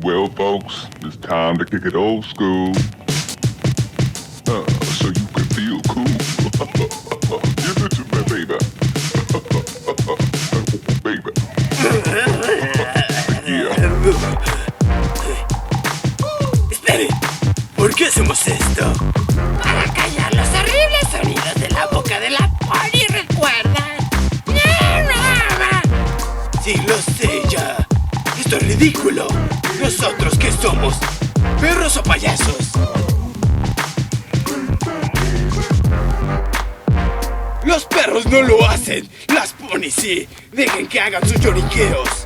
Well, folks, it's time to kick it old school. So you can feel cool. Give it to me, baby. Baby. Esperen, ¿por qué hacemos esto? Para callar los horribles sonidos de la boca de la poli, ¿recuerdan? Sí, lo sé ya. Esto es ridículo. ¿Nosotros qué somos? ¿Perros o payasos? Los perros no lo hacen. Las ponis sí. Dejen que hagan sus lloriqueos.